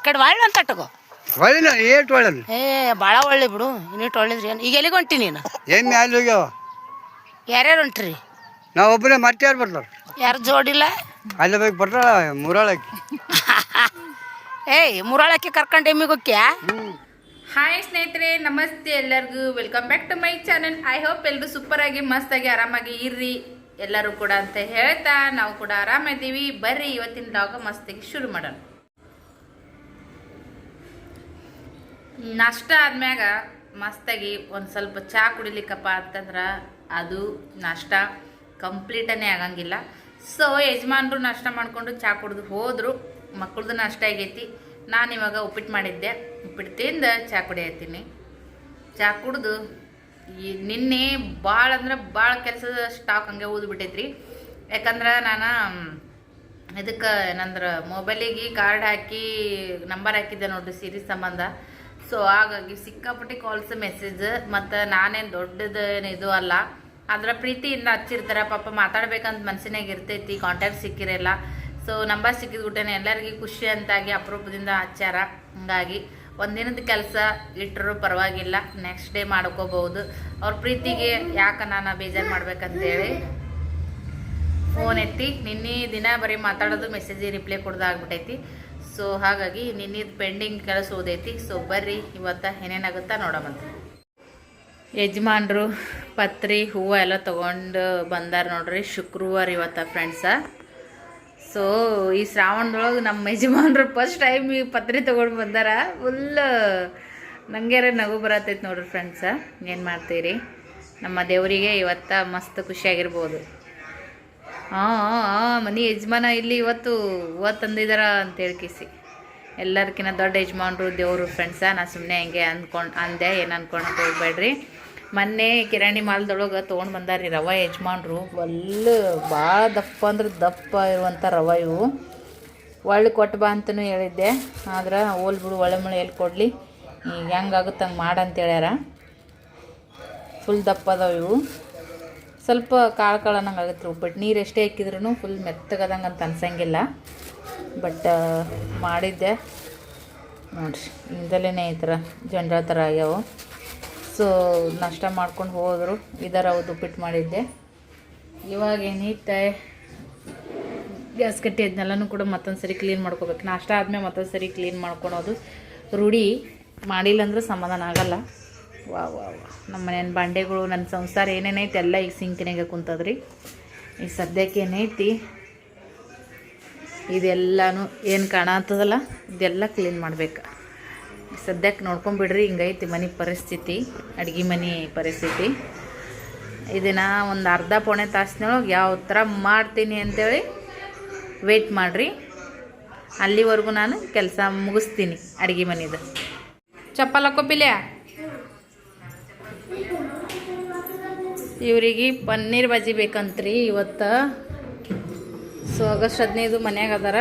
ಕಡೆ ಒಳ್ಳೆ ಅಂತ ತಗೋ ಒಳ್ಳೆ ಏಟ್ ಒಳ್ಳೆ ಏ ಭಾಳ ಒಳ್ಳೆ ಬಿಡು ಇನ್ನಿಟ್ಟು ಒಳ್ಳೇದ್ರಿ ಏನು ಈಗ ಎಲ್ಲಿಗೆ ಹೊಂಟಿ ನೀನು ಎಮ್ಮೆ ಅಲ್ಲಿ ಹೋಗ್ಯಾವ ಯಾರ್ಯಾರು ಹೊಂಟ್ರಿ ನಾವು ಒಬ್ಬನೇ ಮತ್ತೆ ಯಾರು ಬರ್ತಾರೆ ಯಾರು ಜೋಡಿಲ್ಲ ಅಲ್ಲಿ ಬೇಕು ಬರ್ತಾಳ ಮುರಾಳಕ್ಕೆ ಏಯ್ ಮುರಾಳಕ್ಕೆ ಕರ್ಕೊಂಡು ಎಮ್ಮಿಗೆ ಹೋಗ್ಯಾ ಹಾಯ್ ಸ್ನೇಹಿತರೆ ನಮಸ್ತೆ ಎಲ್ಲರಿಗೂ welcome back to my channel. I hope ಎಲ್ಲರೂ ಸೂಪರ್ ಆಗಿ ಮಸ್ತಾಗಿ ಆರಾಮಾಗಿ ಇರ್ರಿ ಎಲ್ಲರೂ ಕೂಡ ಅಂತ ಹೇಳ್ತಾ ನಾವು ಕೂಡ ಆರಾಮಿದ್ದೀವಿ. ಬರ್ರಿ ಇವತ್ತಿನ ಲಾಗ ಮಸ್ತಾಗಿ ಶುರು ಮಾಡೋಣ. ನಾಷ್ಟ ಆದ್ಮ್ಯಾಗ ಮಸ್ತಾಗಿ ಒಂದು ಸ್ವಲ್ಪ ಚಹಾ ಕುಡಿಲಿಕ್ಕಪ್ಪ ಅಂತಂದ್ರೆ ಅದು ನಾಷ್ಟ ಕಂಪ್ಲೀಟನೇ ಆಗಂಗಿಲ್ಲ. ಸೊ ಯಜಮಾನ್ರು ನಾಷ್ಟ ಮಾಡಿಕೊಂಡು ಚಹಾ ಕುಡಿದು ಹೋದರು. ಮಕ್ಕಳದು ನಾಷ್ಟ ಆಗೈತಿ. ನಾನು ಇವಾಗ ಉಪ್ಪಿಟ್ಟು ಮಾಡಿದ್ದೆ. ಉಪ್ಪಿಟ್ಟು ತಿಂದು ಚಹಾ ಕುಡಿಯತ್ತೀನಿ. ಚಹಾ ಕುಡ್ದು ನಿನ್ನೆ ಭಾಳ ಅಂದ್ರೆ ಭಾಳ ಕೆಲಸದ ಸ್ಟಾಕ್ ಹಂಗೆ ಊದ್ಬಿಟ್ಟೈತ್ರಿ. ಯಾಕಂದ್ರೆ ನಾನು ಇದಕ್ಕೆ ಏನಂದ್ರೆ ಮೊಬೈಲಿಗೆ ಕಾರ್ಡ್ ಹಾಕಿ ನಂಬರ್ ಹಾಕಿದ್ದೆ ನೋಡ್ರಿ ಸೀರೀಸ್ ಸಂಬಂಧ. ಸೊ ಹಾಗಾಗಿ ಸಿಕ್ಕಾಪಟ್ಟಿ ಕಾಲ್ಸ್ ಮೆಸೇಜ್ ಮತ್ತು ನಾನೇನು ದೊಡ್ಡದೇನು ಇದು ಅಲ್ಲ, ಆದ್ರೆ ಪ್ರೀತಿಯಿಂದ ಹಚ್ಚಿರ್ತಾರೆ ಪಾಪ. ಮಾತಾಡ್ಬೇಕಂತ ಮನಸ್ಸಿನಾಗ ಇರ್ತೈತಿ, ಕಾಂಟ್ಯಾಕ್ಟ್ ಸಿಕ್ಕಿರಲ್ಲ. ಸೊ ನಂಬರ್ ಸಿಕ್ಕಿದ್ಬಿಟ್ಟೇನೆ ಎಲ್ಲರಿಗೂ ಖುಷಿ ಅಂತಾಗಿ ಅಪರೂಪದಿಂದ ಹಚ್ಚಾರ. ಹಂಗಾಗಿ ಒಂದಿನದ ಕೆಲಸ ಇಟ್ಟರು ಪರವಾಗಿಲ್ಲ, ನೆಕ್ಸ್ಟ್ ಡೇ ಮಾಡ್ಕೋಬಹುದು. ಅವ್ರ ಪ್ರೀತಿಗೆ ಯಾಕೆ ನಾನು ಬೇಜಾರು ಮಾಡ್ಬೇಕಂತೇಳಿ ಫೋನ್ ಎತ್ತಿ ನಿನ್ನೆ ದಿನ ಬರೀ ಮಾತಾಡೋದು, ಮೆಸೇಜಿಗೆ ರಿಪ್ಲೈ ಕೊಡ್ದಾಗ್ಬಿಟ್ಟೈತಿ. ಸೊ ಹಾಗಾಗಿ ನಿನ್ನಿದು ಪೆಂಡಿಂಗ್ ಕೆಲಸ ಓದೈತಿ. ಸೊ ಬರ್ರಿ ಇವತ್ತು ಏನೇನಾಗುತ್ತಾ ನೋಡೋಮಂತ. ಯಜಮಾನ್ರು ಪತ್ರಿ ಹೂವು ಎಲ್ಲ ತೊಗೊಂಡು ಬಂದಾರ ನೋಡ್ರಿ. ಶುಕ್ರವಾರ ಇವತ್ತು ಫ್ರೆಂಡ್ಸ. ಸೊ ಈ ಶ್ರಾವಣದೊಳಗೆ ನಮ್ಮ ಯಜಮಾನ್ರು ಫಸ್ಟ್ ಟೈಮ್ ಈ ಪತ್ರಿ ತೊಗೊಂಡು ಬಂದಾರ. ಫುಲ್ ನನಗೆ ನಗು ಬರತೈತೆ ನೋಡ್ರಿ ಫ್ರೆಂಡ್ಸ. ಏನು ಮಾಡ್ತೀರಿ, ನಮ್ಮ ದೇವರಿಗೆ ಇವತ್ತು ಮಸ್ತ್ ಖುಷಿಯಾಗಿರ್ಬೋದು. ಮನೆ ಯಜಮಾನ ಇಲ್ಲಿ ಇವತ್ತು ಹೂವು ತಂದಿದಾರ ಅಂತೇಳಿ ಕಿಸಿ ಎಲ್ಲರಿಗಿನ್ನ ದೊಡ್ಡ ಯಜಮಾನ್ರು ದೇವರು ಫ್ರೆಂಡ್ಸ. ನಾನು ಸುಮ್ಮನೆ ಹಂಗೆ ಅಂದೆ, ಏನು ಅಂದ್ಕೊಳಕ್ಕೆ ಹೋಗ್ಬೇಡ್ರಿ. ಮೊನ್ನೆ ಕಿರಾಣಿ ಮಾಲ್ದೊಳಗೆ ತೊಗೊಂಡು ಬಂದಾರ ರೀ ರವೆ ಯಜಮಾನ್ರು. ಒಳ್ಳೆ ಭಾಳ ದಪ್ಪ ಅಂದ್ರೆ ದಪ್ಪ ಇರುವಂಥ ರವೆ ಇವು. ಒಳ್ಳೆ ಕೊಟ್ಟು ಬಾ ಅಂತಲೂ ಹೇಳಿದ್ದೆ, ಆದ್ರೆ ಹೋಲ್ ಬಿಡು ಒಳ್ಳೆ ಮಳೆ ಎಲ್ಲಿ ಕೊಡಲಿ, ಈಗ ಹೆಂಗಾಗುತ್ತೆ ಹಂಗೆ ಮಾಡಂತ ಹೇಳ್ಯಾರ. ಫುಲ್ ದಪ್ಪ ಅದಾವೆ ಇವು. ಸ್ವಲ್ಪ ಕಾಳು ಅನ್ನಂಗೆ ಆಗುತ್ತೆ ರೀ ಉಪ್ಪಿಟ್ಟು. ನೀರು ಎಷ್ಟೇ ಹಾಕಿದ್ರೂ ಫುಲ್ ಮೆತ್ತಗದಂಗೆ ಅಂತ ಅನ್ಸಂಗಿಲ್ಲ. ಬಟ್ ಮಾಡಿದ್ದೆ ನೋಡಿರಿ, ಇಂದಲೇ ಈ ಥರ ಜಂಡ್ರ ಥರ ಆಗ್ಯಾವು. ಸೊ ನಾಷ್ಟ ಮಾಡ್ಕೊಂಡು ಹೋದರು. ಇದರ ಅವ್ದು ಉಪ್ಪಿಟ್ಟು ಮಾಡಿದ್ದೆ. ಇವಾಗ ಏನಿತ್ತೆ ಗ್ಯಾಸ್ ಕಟ್ಟಿ ಅದನ್ನೆಲ್ಲನೂ ಕೂಡ ಮತ್ತೊಂದು ಸರಿ ಕ್ಲೀನ್ ಮಾಡ್ಕೋಬೇಕು. ನಾಷ್ಟ ಆದಮೇಲೆ ಮತ್ತೊಂದು ಸರಿ ಕ್ಲೀನ್ ಮಾಡ್ಕೊಳೋದು ರೂಢಿ. ಮಾಡಿಲ್ಲ ಅಂದ್ರೆ ಸಮಾಧಾನ ಆಗಲ್ಲ. ವಾ ವಾ ವಾ ನಮ್ಮ ಮನೇನ ಬಾಂಡೆಗಳು, ನನ್ನ ಸಂಸಾರ ಏನೇನೈತಿ ಎಲ್ಲ ಈಗ ಸಿಂಕಿನಾಗೆ ಕುಂತದ್ರಿ. ಈಗ ಸದ್ಯಕ್ಕೆ ಏನೈತಿ ಇದೆಲ್ಲನೂ ಏನು ಕಾಣತ್ತದಲ್ಲ ಇದೆಲ್ಲ ಕ್ಲೀನ್ ಮಾಡ್ಬೇಕು. ಸದ್ಯಕ್ಕೆ ನೋಡ್ಕೊಂಬಿಡ್ರಿ. ಹಿಂಗೈತಿ ಮನೆ ಪರಿಸ್ಥಿತಿ, ಅಡುಗೆ ಮನೆ ಪರಿಸ್ಥಿತಿ. ಇದನ್ನು ಒಂದು ಅರ್ಧ ಪೌಣೆ ತಾಸಿನೊಳಗೆ ಯಾವ ಥರ ಮಾಡ್ತೀನಿ ಅಂತೇಳಿ ವೆಯ್ಟ್ ಮಾಡಿರಿ. ಅಲ್ಲಿವರೆಗೂ ನಾನು ಕೆಲಸ ಮುಗಿಸ್ತೀನಿ ಅಡುಗೆ ಮನೆದು. ಚಪ್ಪಲ್ ಹಾಕೋಪಿಲ್ಯಾ? ಇವರಿಗೆ ಪನ್ನೀರ್ ಬಾಜಿ ಬೇಕಂತ್ರಿ ಇವತ್ತು. ಸೊ ಆಗಸ್ಟ್ 15 ಮನ್ಯಾಗ ಅದಾರ,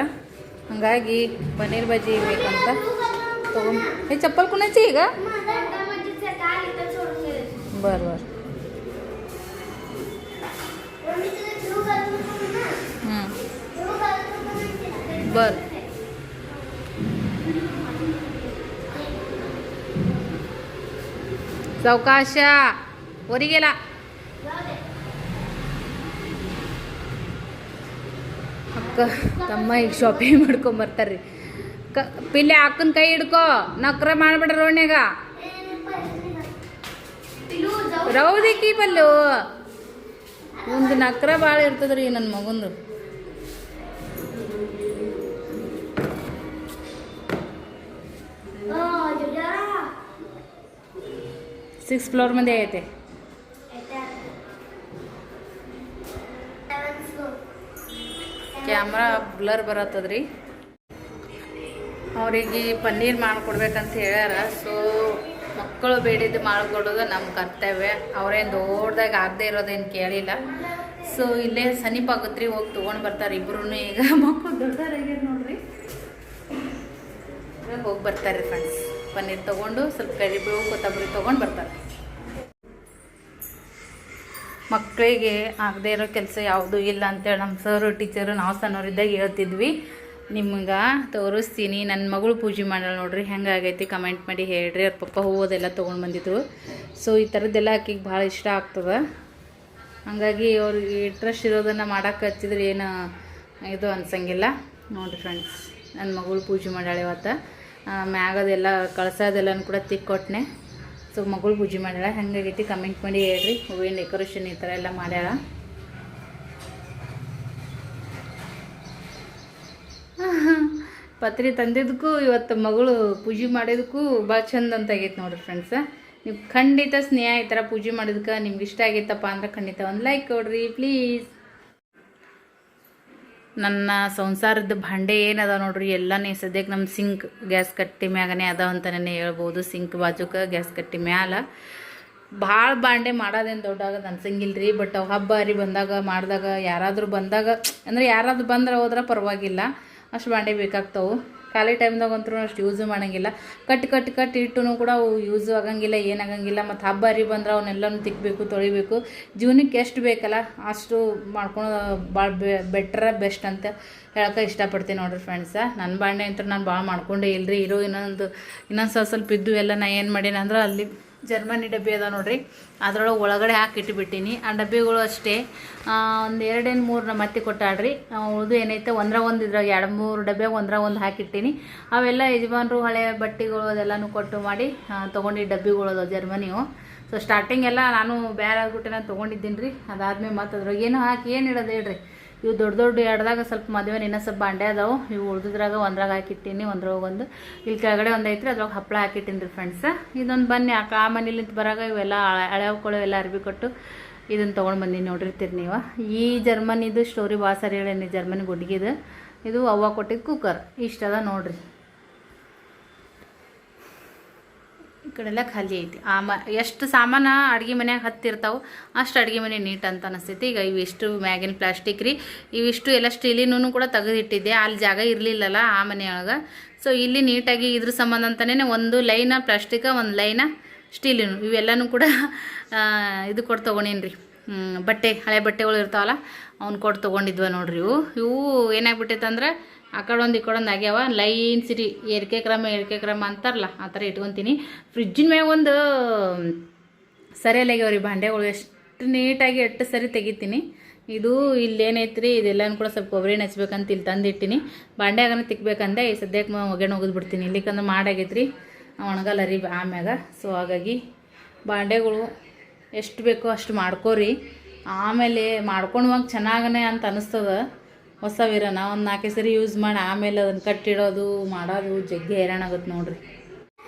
ಹಾಗಾಗಿ ಪನ್ನೀರ್ ಬಾಜಿ ಬೇಕಂತ ತೊಗೊಂಡು ಚಪ್ಪಲ್ ಕುಣಚಿ ಈಗ बर बर सावकाश वरी गेला. ಅಕ್ಕ ತಮ್ಮ ಈಗ ಶಾಪಿಂಗ್ ಮಾಡ್ಕೊಂಬರ್ತಾರ್ರಿ. ಪಿಲ್ಲೆ ಅಕ್ಕನ ಕೈ ಹಿಡ್ಕೋ, ನಕ್ರ ಮಾಡ್ಬಿಡ್ರ ರೋಣ್ಯಾಗ. ರೌದಿಕ್ಕಿ ಪಲ್ಲು ಒಂದು ನಕ್ರ ಭಾಳ ಇರ್ತದ್ರಿ ನನ್ನ ಮಗಂದು. ಸಿಕ್ಸ್ ಫ್ಲೋರ್ ಮಂದಿ ಐತೆ. ಕ್ಯಾಮ್ರಾ ಬ್ಲರ್ ಬರತ್ತದ್ರಿ. ಅವರಿಗೆ ಪನ್ನೀರ್ ಮಾಡಿಕೊಡ್ಬೇಕಂತ ಹೇಳ್ಯಾರ. ಸೊ ಮಕ್ಕಳು ಬೇಡಿದ್ದು ಮಾಡಿಕೊಡೋದು ನಮ್ಮ ಕರ್ತವ್ಯ. ಅವ್ರೇನು ದೊಡ್ಡದಾಗಿ ಆಗದೆ ಇರೋದೇನು ಕೇಳಿಲ್ಲ. ಸೊ ಇಲ್ಲೇ ಸಮೀಪ ಆಗುತ್ತೆ ರೀ, ಹೋಗಿ ತೊಗೊಂಡು ಬರ್ತಾರೆ ಇಬ್ಬರೂ. ಈಗ ಮಕ್ಕಳು ದೊಡ್ಡದಾಗ್ಯಾರ ನೋಡ್ರಿ, ಹೋಗಿ ಬರ್ತಾರೆ ಫ್ರೆಂಡ್ಸ್. ಪನ್ನೀರ್ ತೊಗೊಂಡು ಸ್ವಲ್ಪ ಕರಿಬೇವು ಕೊತ್ತಂಬರಿ ತೊಗೊಂಡು ಬರ್ತಾರೆ. ಮಕ್ಕಳಿಗೆ ಆಗದೆ ಇರೋ ಕೆಲಸ ಯಾವುದೂ ಇಲ್ಲ ಅಂತೇಳಿ ನಮ್ಮ ಸರ್ ಟೀಚರು ನಾವು ಸಣ್ಣವರಿದ್ದಾಗ ಹೇಳ್ತಿದ್ವಿ. ನಿಮ್ಗೆ ತೋರಿಸ್ತೀನಿ. ನನ್ನ ಮಗಳು ಪೂಜೆ ಮಾಡಲ್ಲ ನೋಡ್ರಿ, ಹೆಂಗಾಗೈತಿ ಕಮೆಂಟ್ ಮಾಡಿ ಹೇಳ್ರಿ. ಅವ್ರ ಪಪ್ಪ ಹೂವದೆಲ್ಲ ತೊಗೊಂಡು ಬಂದಿದ್ರು. ಸೊ ಈ ಥರದ್ದೆಲ್ಲ ಆಕಿಗೆ ಭಾಳ ಇಷ್ಟ ಆಗ್ತದೆ. ಹಾಗಾಗಿ ಅವ್ರಿಗೆ ಇಂಟ್ರೆಸ್ಟ್ ಇರೋದನ್ನು ಮಾಡೋಕೆ ಹಚ್ಚಿದ್ರೆ ಏನು ಇದು ಅನ್ಸಂಗಿಲ್ಲ ನೋಡಿರಿ ಫ್ರೆಂಡ್ಸ್. ನನ್ನ ಮಗಳು ಪೂಜೆ ಮಾಡ್ಯಾಳೆ ಇವತ್ತು. ಮ್ಯಾಗದೆಲ್ಲ ಕಳಸದೆಲ್ಲನೂ ಕೂಡ ತಿಕ್ಕೊಟ್ನೆ. ಸೊ ಮಗಳು ಪೂಜೆ ಮಾಡ್ಯಾಳ, ಹೆಂಗಾಗೈತಿ ಕಮೆಂಟ್ ಮಾಡಿ ಹೇಳ್ರಿ. ಹೂವಿನ ಡೆಕೋರೇಷನ್ ಈ ಥರ ಎಲ್ಲ ಮಾಡ್ಯಾಳ. ಪತ್ರಿ ತಂದಿದ್ದಕ್ಕೂ ಇವತ್ತು ಮಗಳು ಪೂಜೆ ಮಾಡಿದಕ್ಕೂ ಭಾಳ ಚಂದ ಅಂತ ಆಗೈತೆ ನೋಡಿರಿ ಫ್ರೆಂಡ್ಸ. ನೀವು ಖಂಡಿತ ಸ್ನೇಹ ಈ ಥರ ಪೂಜೆ ಮಾಡಿದಕ್ಕೆ ನಿಮ್ಗೆ ಇಷ್ಟ ಆಗೈತಪ್ಪ ಅಂದ್ರೆ ಖಂಡಿತ ಒಂದು ಲೈಕ್ ಕೊಡ್ರಿ ಪ್ಲೀಸ್. ನನ್ನ ಸಂಸಾರದ ಭಾಂಡೆ ಏನದ ನೋಡ್ರಿ ಎಲ್ಲನೇ ಸದ್ಯಕ್ಕೆ ನಮ್ಮ ಸಿಂಕ್ ಗ್ಯಾಸ್ ಕಟ್ಟಿ ಮ್ಯಾಗನೇ ಅದಾವ ಅಂತಲೇ ಹೇಳ್ಬೋದು. ಸಿಂಕ್ ಬಾಜುಕ ಗ್ಯಾಸ್ ಕಟ್ಟಿ ಮ್ಯಾಲ ಭಾಳ ಬಾಂಡೆ ಮಾಡೋದೇನು ದೊಡ್ಡಾಗದು ಅನ್ಸಂಗಿಲ್ಲ ರೀ. ಬಟ್ ಅವು ಹಬ್ಬ ಹರಿ ಬಂದಾಗ ಮಾಡಿದಾಗ ಯಾರಾದರೂ ಬಂದಾಗ ಅಂದರೆ ಯಾರಾದರೂ ಬಂದ್ರೆ ಹೋದ್ರೆ ಪರವಾಗಿಲ್ಲ, ಅಷ್ಟು ಬಾಂಡೆ ಬೇಕಾಗ್ತಾವೆ. ಖಾಲಿ ಟೈಮ್ದಾಗ ಅಂತೂ ಅಷ್ಟು ಯೂಸು ಮಾಡೋಂಗಿಲ್ಲ. ಕಟ್ಟಿ ಇಟ್ಟು ಕೂಡ ಅವು ಯೂಸು ಆಗಂಗಿಲ್ಲ, ಏನಾಗಂಗಿಲ್ಲ. ಮತ್ತು ಹಬ್ಬ ಹರಿ ಬಂದ್ರೆ ಅವನ್ನೆಲ್ಲನೂ ತಿಕ್ಕಬೇಕು, ತೊಳಿಬೇಕು. ಜೀವನಕ್ಕೆ ಎಷ್ಟು ಬೇಕಲ್ಲ ಅಷ್ಟು ಮಾಡ್ಕೊಳೋದು ಭಾಳ ಬೆಸ್ಟ್ ಅಂತ ಹೇಳೋಕೆ ಇಷ್ಟಪಡ್ತೀನಿ ನೋಡಿರಿ ಫ್ರೆಂಡ್ಸ. ನನ್ನ ಬಾಂಡೆ ಅಂತ ನಾನು ಭಾಳ ಮಾಡ್ಕೊಂಡೇ ಇಲ್ಲರಿ. ಇನ್ನೊಂದು ಸ್ವಲ್ಪ ಇದ್ದು ಎಲ್ಲ ನಾನು ಏನು ಮಾಡೀನಿ ಅಂದ್ರೆ ಅಲ್ಲಿ ಜರ್ಮನಿ ಡಬ್ಬಿ ಅದ ನೋಡ್ರಿ, ಅದರೊಳಗೆ ಒಳಗಡೆ ಹಾಕಿಟ್ಬಿಟ್ಟಿನಿ. ಆ ಡಬ್ಬಿಗಳು ಅಷ್ಟೇ ಒಂದು 2-3 ನಮ್ಮ ಅತ್ತೆ ಕೊಟ್ಟಾಡ್ರಿ. ಉಳಿದು ಏನೈತೆ ಒಂದು ಇದ್ರಾಗ 2-3 ಡಬ್ಬಿಯಾಗ ಒಂದು ಹಾಕಿಟ್ಟಿನಿ. ಅವೆಲ್ಲ ಯಜಮಾನ್ರು ಹಳೆ ಬಟ್ಟೆಗಳು ಅದೆಲ್ಲನೂ ಕೊಟ್ಟು ಮಾಡಿ ತೊಗೊಂಡು ಡಬ್ಬಿಗಳು ಅದಾವ ಜರ್ಮನಿವು. ಸೊ ಸ್ಟಾರ್ಟಿಂಗ್ ಎಲ್ಲ ನಾನು ಬೇರೆ ಆಗ್ಬಿಟ್ಟು ನಾನು ತೊಗೊಂಡಿದ್ದೀನಿ ರೀ. ಅದಾದ್ಮೇಲೆ ಮತ್ತು ಅದ್ರಾಗ ಏನು ಹಾಕಿ ಏನು ಇಡೋದು ಹೇಳ್ರಿ. ಇವು ದೊಡ್ಡ ಎಡ್ದಾಗ ಸ್ವಲ್ಪ ಮದುವೆ ಇನ್ನೂ ಸ್ವಲ್ಪ ಬಾಂಡೆ ಅದಾವೆ. ಇವು ಉಳ್ದಿದ್ರಾಗ ಒಂದ್ರಾಗ ಹಾಕಿಟ್ಟಿನಿ, ಒಂದ್ರಾಗ ಇಲ್ಲಿ ಕೆಳಗಡೆ ಒಂದು ಐತ್ರಿ, ಅದ್ರಾಗ ಹಪ್ಪಳ ಹಾಕಿಟ್ಟಿನಿ ರೀ ಫ್ರೆಂಡ್ಸ. ಇದೊಂದು ಬನ್ನಿ ಆ ಮನೇಲಿಂತ ಬರಾಗ ಇವೆಲ್ಲ ಹಳೆವು ಎಲ್ಲ ಅರ್ಬಿ ಕೊಟ್ಟು ಇದನ್ನು ತೊಗೊಂಡು ಬಂದೀನಿ ನೋಡಿರ್ತೀರಿ ನೀವು. ಈ ಜರ್ಮನಿದು ಸ್ಟೋರಿ ಭಾಳ ಸರಿ ಹೇಳೀನಿ. ಜರ್ಮನಿ ಗುಡ್ಗಿದು ಇದು ಅವ್ವ ಕೊಟ್ಟಿದ್ದು ಕುಕ್ಕರ್ ಇಷ್ಟದ ನೋಡ್ರಿ. ಈ ಕಡೆಲ್ಲ ಖಾಲಿ ಐತಿ. ಎಷ್ಟು ಸಾಮಾನು ಅಡುಗೆ ಮನ್ಯಾಗ ಹತ್ತಿರ್ತಾವೆ ಅಷ್ಟು ಅಡುಗೆ ಮನೆ ನೀಟ್ ಅಂತ ಅನಿಸ್ತೈತಿ. ಈಗ ಇವಿಷ್ಟು ಮ್ಯಾಗಿನ ಪ್ಲಾಸ್ಟಿಕ್ ರೀ, ಇವಿಷ್ಟು ಎಲ್ಲ ಸ್ಟೀಲಿನೂ ಕೂಡ ತೆಗೆದಿಟ್ಟಿದ್ದೆ. ಅಲ್ಲಿ ಜಾಗ ಇರಲಿಲ್ಲಲ್ಲ ಆ ಮನೆಯೊಳಗೆ. ಸೊ ಇಲ್ಲಿ ನೀಟಾಗಿ ಇದ್ರ ಸಂಬಂಧ ಅಂತಲೇ ಒಂದು ಲೈನ ಪ್ಲಾಸ್ಟಿಕ, ಒಂದು ಲೈನ ಸ್ಟೀಲಿನ ಇವೆಲ್ಲನೂ ಕೂಡ ಇದು ಕೊಟ್ಟು ತೊಗೊಂಡೀನಿ ರೀ. ಬಟ್ಟೆ ಹಳೆ ಬಟ್ಟೆಗಳು ಇರ್ತಾವಲ್ಲ ಅವ್ನು ಕೊಟ್ಟು ತೊಗೊಂಡಿದ್ವ ನೋಡ್ರಿ. ಇವು ಏನಾಗ್ಬಿಟ್ಟೈತೆ ಅಂದ್ರೆ ಆ ಕಡೆ ಒಂದು ಈ ಕಡೆ ಒಂದು ಆಗ್ಯಾವ. ಲೈನ್ ಸಿರಿ ಏರಿಕೆ ಕ್ರಮ ಅಂತಾರಲ್ಲ ಆ ಥರ ಇಟ್ಕೊತೀನಿ. ಫ್ರಿಜ್ಜಿನ ಮ್ಯಾಗ ಒಂದು ಸರಿಯಲ್ಲಾಗ್ಯಾವ ರೀ ಭಾಂಡೆಗಳು. ಎಷ್ಟು ನೀಟಾಗಿ ಎಷ್ಟು ಸರಿ ತೆಗಿತೀನಿ. ಇದು ಇಲ್ಲೇನೈತೆ ರೀ, ಇದೆಲ್ಲನೂ ಕೂಡ ಸ್ವಲ್ಪ ಕೊಬ್ಬರಿ ಹಚ್ಬೇಕಂತ ಇಲ್ಲಿ ತಂದಿಟ್ಟಿನಿ. ಬಾಂಡ್ಯಾಗನ ತಿಕ್ಬೇಕಂದೆ ಈ ಸದ್ಯಕ್ಕೆ ಒಗ್ಗರಣೆ ಒಗೆದ್ಬಿಡ್ತೀನಿ. ಇಲ್ಲಿಕಂದ್ರೆ ಮಾಡಾಗೈತೆ ರೀ, ಒಣಗಲ್ಲ ರೀ ಆಮ್ಯಾಗ. ಸೊ ಹಾಗಾಗಿ ಬಾಂಡೆಗಳು ಎಷ್ಟು ಬೇಕೋ ಅಷ್ಟು ಮಾಡ್ಕೋರಿ. ಆಮೇಲೆ ಮಾಡ್ಕೊಂಡವಾಗ ಚೆನ್ನಾಗನೆ ಅಂತ ಅನಿಸ್ತದ. ಹೊಸವಿರನ ಒಂದು 4 ಸರಿ ಯೂಸ್ ಮಾಡಿ ಆಮೇಲೆ ಅದನ್ನು ಕಟ್ಟಿಡೋದು ಮಾಡೋದು ಜಗ್ಗಿ ಹೈರಾಣಾಗುತ್ತೆ ನೋಡ್ರಿ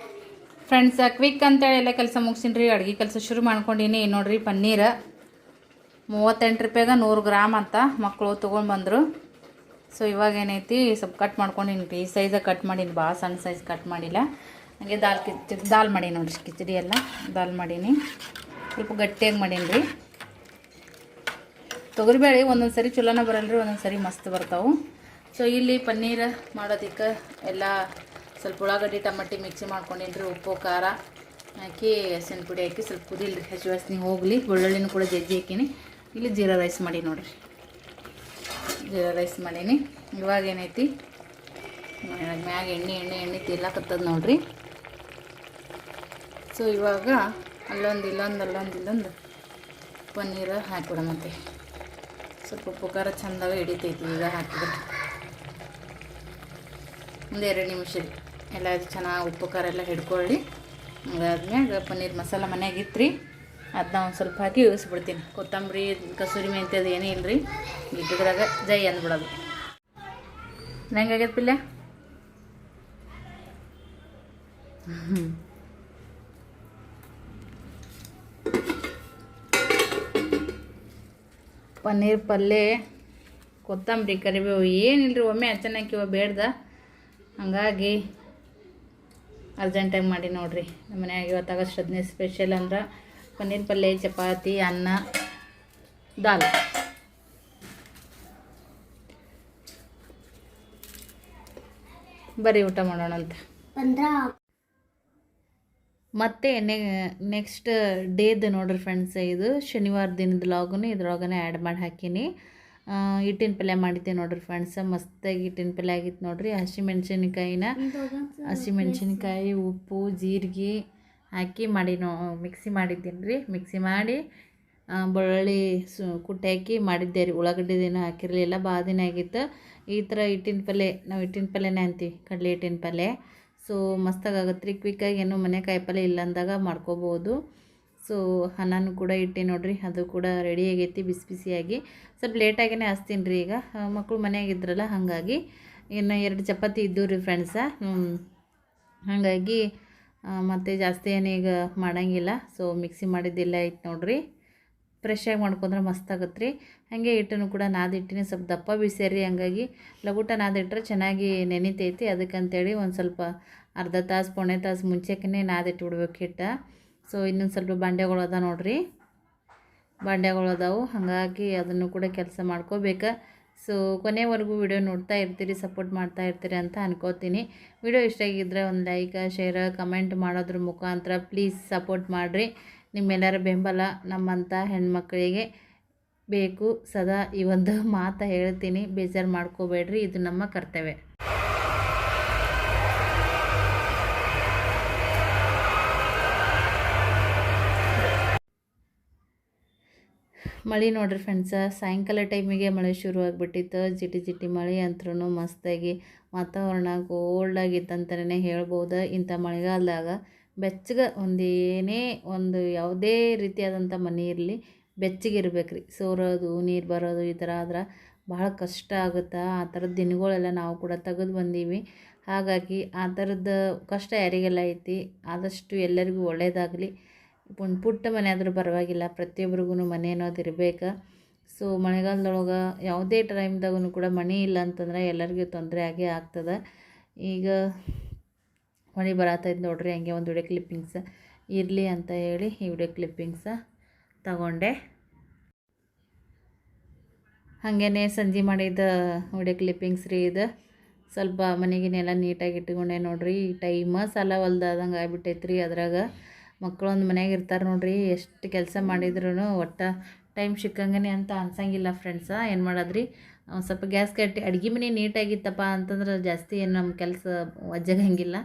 ಫ್ರೆಂಡ್ಸ್. ಕ್ವಿಕ್ ಅಂತೇಳಿ ಎಲ್ಲ ಕೆಲಸ ಮುಗಿಸಿನಿ ರೀ. ಅಡುಗೆ ಕೆಲಸ ಶುರು ಮಾಡ್ಕೊಂಡೀನಿ. ನೋಡ್ರಿ ಪನ್ನೀರ್ 38 ರೂಪಾಯಿಗೆ 100 ಗ್ರಾಮ್ ಅಂತ ಮಕ್ಕಳು ತೊಗೊಂಡು ಬಂದರು. ಸೊ ಇವಾಗ ಏನೈತಿ ಸ್ವಲ್ಪ ಕಟ್ ಮಾಡ್ಕೊಂಡಿನಿ ರೀ. ಈ ಸೈಜಾಗಿ ಕಟ್ ಮಾಡೀನಿ, ಭಾಳ ಸಣ್ಣ ಸೈಜ್ ಕಟ್ ಮಾಡಿಲ್ಲ. ಹಾಗೆ ದಾಲ್ ಮಾಡೀನಿ ನೋಡ್ರಿ. ಕಿಚಡಿ ಎಲ್ಲ ದಾಲ್ ಮಾಡೀನಿ, ಸ್ವಲ್ಪ ಗಟ್ಟಿಯಾಗಿ ಮಾಡೀನಿ ರೀ. ತೊಗರಿಬೇಳೆ ಒಂದೊಂದು ಸರಿ ಚಲೋನ ಬರಲ್ರಿ, ಒಂದೊಂದು ಸರಿ ಮಸ್ತ್ ಬರ್ತಾವೆ. ಸೊ ಇಲ್ಲಿ ಪನ್ನೀರ್ ಮಾಡೋದಕ್ಕೆ ಎಲ್ಲ ಸ್ವಲ್ಪ ಉಳ್ಳಾಗಡ್ಡಿ ಟಮಟಿ ಮಿಕ್ಸಿ ಮಾಡ್ಕೊಂಡೀನಿ ರೀ. ಉಪ್ಪು ಖಾರ ಹಾಕಿ ಹಸಿನ ಪುಡಿ ಹಾಕಿ ಸ್ವಲ್ಪ ಕುದಿಲ್ರಿ, ಹಸಿ ವಾಸನೆ ಹೋಗಲಿ. ಬೆಳ್ಳುಳ್ಳಿನೂ ಕೂಡ ಜಜ್ಜಿ ಹಾಕೀನಿ. ಇಲ್ಲಿ ಜೀರಾ ರೈಸ್ ಮಾಡಿ ನೋಡಿರಿ, ಜೀರಾ ರೈಸ್ ಮಾಡೀನಿ. ಇವಾಗ ಏನೈತಿ ಮ್ಯಾಗ ಎಣ್ಣೆ ತಿರ್ಲಾಕತ್ತದ ನೋಡ್ರಿ. ಸೊ ಇವಾಗ ಅಲ್ಲೊಂದು ಪನ್ನೀರ್ ಹಾಕಿಬಿಡಮಂತೆ. ಸ್ವಲ್ಪ ಉಪ್ಪು ಖಾರ ಚೆಂದಾಗ ಹಿಡಿತೈತಿ ಈಗ ಹಾಕಿದ್ರೆ. ಒಂದು 2 ನಿಮಿಷ ರೀ ಎಲ್ಲ ಅದು ಚೆನ್ನಾಗಿ ಉಪ್ಪು ಖಾರ ಎಲ್ಲ ಹಿಡ್ಕೊಳ್ಳಿ. ಅದಾದ್ಮ್ಯಾಗ ಪನ್ನೀರ್ ಮಸಾಲ ಮನ್ಯಾಗಿತ್ತು ರೀ, ಅದನ್ನ ಒಂದು ಸ್ವಲ್ಪ ಹಾಕಿ ಇಳಿಸ್ಬಿಡ್ತೀನಿ. ಕೊತ್ತಂಬರಿ ಕಸೂರಿ ಮೆಂತ್ಯ ಅದು ಏನೇ ಇಲ್ಲ ರೀ, ಇಟ್ಟಿದ್ರಾಗ ಜೈ ಅಂದ್ಬಿಡೋದು. ಹೆಂಗಾಗೈತೆ ಪಿಲ್ಲೆ? ಪನ್ನೀರ್ ಪಲ್ಯ, ಕೊತ್ತಂಬರಿ, ಕರಿಬೇವು ಏನಿಲ್ಲರಿ, ಒಮ್ಮೆ ಹಾಕಿವ ಬೇಡ್ದ. ಹಾಗಾಗಿ ಅರ್ಜೆಂಟಾಗಿ ಮಾಡಿ ನೋಡಿರಿ. ನಮ್ಮ ಮನ್ಯಾಗ ಇವತ್ತು ಆಗಸ್ಟ್ 15 ಸ್ಪೆಷಲ್ ಅಂದ್ರೆ ಪನ್ನೀರ್ ಪಲ್ಯ, ಚಪಾತಿ, ಅನ್ನ, ದಾಲ್. ಬರೀ ಊಟ ಮಾಡೋಣ ಅಂತ. ಮತ್ತು ನೆಕ್ಸ್ಟ್ ಡೇದು ನೋಡ್ರಿ ಫ್ರೆಂಡ್ಸ್, ಇದು ಶನಿವಾರ ದಿನದ ಲಾಗನ್ನು ಇದ್ರೊಳಗನೆ ಆ್ಯಡ್ ಮಾಡಿ ಹಾಕೀನಿ. ಹಿಟ್ಟಿನ ಪಲ್ಯ ಮಾಡಿದ್ದೆ ನೋಡಿರಿ ಫ್ರೆಂಡ್ಸ, ಮಸ್ತಾಗಿ ಹಿಟ್ಟಿನ ಪಲ್ಯ ಆಗಿತ್ತು ನೋಡಿರಿ. ಹಸಿಮೆಣ್ಸಿನ್ಕಾಯಿ ಉಪ್ಪು ಜೀರಿಗೆ ಹಾಕಿ ಮಾಡಿ ಮಿಕ್ಸಿ ಮಾಡಿದ್ದೀನಿ ರೀ. ಮಿಕ್ಸಿ ಮಾಡಿ ಬೆಳ್ಳುಳ್ಳಿ ಕುಟ್ಟಿ ಹಾಕಿ ಮಾಡಿದ್ದೆ ರೀ. ಉಳ್ಳಾಗಡ್ಡಿದೇನು ಹಾಕಿರಲಿಲ್ಲ, ಭಾಳ ದಿನ ಆಗಿತ್ತು. ಈ ಥರ ಹಿಟ್ಟಿನ ಪಲ್ಯ ನಾವು ಹಿಟ್ಟಿನ ಪಲ್ಯನೇ ಅಂತೀವಿ, ಕಡಲೆ ಹಿಟ್ಟಿನ ಪಲ್ಯ. ಸೊ ಮಸ್ತಾಗತ್ತೆ ರೀ. ಕ್ವಿಕ್ಕಾಗಿ ಏನೋ ಮನೆ ಕಾಯಿ ಪಲ್ಯ ಇಲ್ಲ ಅಂದಾಗ ಮಾಡ್ಕೋಬೋದು. ಸೊ ಅನ್ನನೂ ಕೂಡ ಇಟ್ಟು ನೋಡಿರಿ, ಅದು ಕೂಡ ರೆಡಿ ಆಗೈತಿ ಬಿಸಿ ಬಿಸಿಯಾಗಿ. ಸ್ವಲ್ಪ ಲೇಟಾಗಿಯೇ ಹಚ್ತೀನಿ ರೀ. ಈಗ ಮಕ್ಕಳು ಮನೆಯಾಗಿದ್ರಲ್ಲ, ಹಾಗಾಗಿ ಇನ್ನು 2 ಚಪಾತಿ ಇದ್ದವು ರೀ ಫ್ರೆಂಡ್ಸ. ಹಾಗಾಗಿ ಮತ್ತು ಜಾಸ್ತಿ ಏನೀಗ ಮಾಡೋಂಗಿಲ್ಲ. ಸೊ ಮಿಕ್ಸಿ ಮಾಡಿದ್ದಿಲ್ಲ ಐತೆ ನೋಡಿರಿ. ಫ್ರೆಶ್ಶಾಗಿ ಮಾಡ್ಕೊಂಡ್ರೆ ಮಸ್ತಾಗತ್ತೆ ರೀ. ಹಾಗೆ ಹಿಟ್ಟನ್ನು ಕೂಡ ನಾದಿಟ್ಟಿನಿ, ಸ್ವಲ್ಪ ದಪ್ಪ ಬಿಸಿರಿ. ಹಂಗಾಗಿ ಲಘೂಟ ನಾದಿಟ್ರೆ ಚೆನ್ನಾಗಿ ನೆನಿತೈತಿ. ಅದಕ್ಕಂತೇಳಿ ಒಂದು ಸ್ವಲ್ಪ ಅರ್ಧ ತಾಸು ಪೌಣೆ ತಾಸು ಮುಂಚೆನೇ ನಾದಿಟ್ಬಿಡ್ಬೇಕು ಹಿಟ್ಟು. ಸೊ ಇನ್ನೊಂದು ಸ್ವಲ್ಪ ಬಾಂಡೆಗಳು ಅದ ನೋಡಿರಿ, ಬಾಂಡೆಗಳು ಅದಾವು. ಹಾಗಾಗಿ ಅದನ್ನು ಕೂಡ ಕೆಲಸ ಮಾಡ್ಕೋಬೇಕು. ಸೊ ಕೊನೆವರೆಗೂ ವಿಡಿಯೋ ನೋಡ್ತಾ ಇರ್ತೀರಿ, ಸಪೋರ್ಟ್ ಮಾಡ್ತಾ ಇರ್ತೀರಿ ಅಂತ ಅನ್ಕೋತೀನಿ. ವಿಡಿಯೋ ಇಷ್ಟ ಆಗಿದ್ದರೆ ಒಂದು ಲೈಕ್ ಶೇರ್ ಕಮೆಂಟ್ ಮಾಡೋದ್ರ ಮುಖಾಂತರ ಪ್ಲೀಸ್ ಸಪೋರ್ಟ್ ಮಾಡಿರಿ. ನಿಮ್ಮೆಲ್ಲರ ಬೆಂಬಲ ನಮ್ಮಂಥ ಹೆಣ್ಮಕ್ಳಿಗೆ ಬೇಕು ಸದಾ. ಈ ಒಂದು ಮಾತು ಹೇಳ್ತೀನಿ, ಬೇಜಾರು ಮಾಡ್ಕೋಬೇಡ್ರಿ, ಇದು ನಮ್ಮ ಕರ್ತವ್ಯ. ಮಳೆ ನೋಡ್ರಿ ಫ್ರೆಂಡ್ಸ, ಸಾಯಂಕಾಲ ಟೈಮಿಗೆ ಮಳೆ ಶುರು ಆಗಿಬಿಟ್ಟಿತ್ತು. ಜಿಟಿ ಜಿಟಿ ಮಳೆ ಅಂತರೂ ಮಸ್ತಾಗಿ ವಾತಾವರಣ ಕೋಲ್ಡಾಗಿತ್ತಂತಲೇ ಹೇಳ್ಬೋದು. ಇಂಥ ಮಳೆಗಾಲದಾಗ ಬೆಚ್ಚಗೆ ಒಂದು ಯಾವುದೇ ರೀತಿಯಾದಂಥ ಮನೆ ಇರಲಿ, ಬೆಚ್ಚಗಿರ್ಬೇಕು ರೀ. ಸೋರೋದು ನೀರು ಬರೋದು ಈ ಥರ ಆದ್ರೆ ಭಾಳ ಕಷ್ಟ ಆಗುತ್ತೆ. ಆ ಥರದ ದಿನಗಳೆಲ್ಲ ನಾವು ಕೂಡ ತೆಗೆದು ಬಂದೀವಿ. ಹಾಗಾಗಿ ಆ ಥರದ ಕಷ್ಟ ಯಾರಿಗೆಲ್ಲ ಐತಿ, ಆದಷ್ಟು ಎಲ್ಲರಿಗೂ ಒಳ್ಳೆಯದಾಗಲಿ. ಒಂದು ಪುಟ್ಟ ಮನೆ ಆದರೂ ಪರವಾಗಿಲ್ಲ, ಪ್ರತಿಯೊಬ್ರಿಗೂ ಮನೆ ಅನ್ನೋದು ಇರಬೇಕು. ಸೊ ಮಳೆಗಾಲದೊಳಗೆ ಯಾವುದೇ ಟೈಮ್ದಾಗೂ ಕೂಡ ಮಳೆ ಇಲ್ಲ ಅಂತಂದ್ರೆ ಎಲ್ಲರಿಗೂ ತೊಂದರೆ ಆಗೇ ಆಗ್ತದೆ. ಈಗ ಮಳೆ ಬರತ್ತೈತೆ ನೋಡ್ರಿ. ಹಂಗೆ ಒಂದು ವಿಡಿಯೋ ಕ್ಲಿಪ್ಪಿಂಗ್ಸ್ ಇರಲಿ ಅಂತ ಹೇಳಿ ಈ ವಿಡಿಯೋ ಕ್ಲಿಪ್ಪಿಂಗ್ಸ ತಗೊಂಡೆ. ಹಾಗೇ ಸಂಜೆ ಮಾಡಿದ ವಿಡಿಯೋ ಕ್ಲಿಪ್ಪಿಂಗ್ಸ್ ರೀ ಇದು. ಸ್ವಲ್ಪ ಮನೆಗಿನೆಲ್ಲ ನೀಟಾಗಿ ಇಟ್ಕೊಂಡೆ ನೋಡ್ರಿ. ಟೈಮ ಸಾಲ ಹೊಲ್ದಾದಂಗೆ ಆಗ್ಬಿಟ್ಟೈತೆ ರೀ. ಅದ್ರಾಗ ಮಕ್ಕಳೊಂದು ಮನ್ಯಾಗ ಇರ್ತಾರೆ ನೋಡ್ರಿ, ಎಷ್ಟು ಕೆಲಸ ಮಾಡಿದ್ರೂ ಒಟ್ಟು ಟೈಮ್ ಸಿಕ್ಕಂಗೆ ಅಂತ ಅನ್ಸಂಗಿಲ್ಲ ಫ್ರೆಂಡ್ಸ. ಏನು ಮಾಡೋದ್ರಿ, ಸ್ವಲ್ಪ ಗ್ಯಾಸ್ ಕಟ್ಟಿ ಅಡುಗೆ ಮನೆ ನೀಟಾಗಿತ್ತಪ್ಪ ಅಂತಂದ್ರೆ ಜಾಸ್ತಿ ಏನು ನಮ್ಮ ಕೆಲಸ ವಜ್ಜಾಗಂಗಿಲ್ಲ.